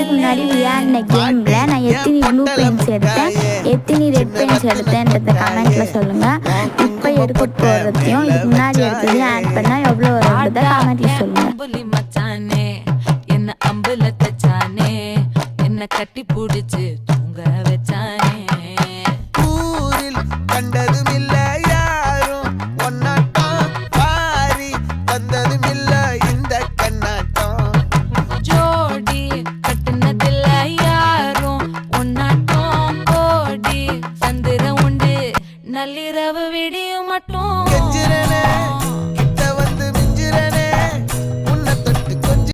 இதுக்கு முன்னாடி விளையாடின கேமில் நான் எத்தனை ப்ளூ பென்ஸ் எடுத்தேன், எத்தனை ரெட் பென்ஸ் எடுத்தேன்றத கமெண்ட்டில் சொல்லுங்கள். இப்போ எடுக்க போகிறதையும் இதுக்கு முன்னாடி எடுத்ததையும் ஆட் பண்ணால் எவ்வளோ வரும்ன்றதை கமெண்ட்டில் சொல்லுங்கள். என்ன அம்புல தச்சானே என்ன கட்டி பிடிச்சு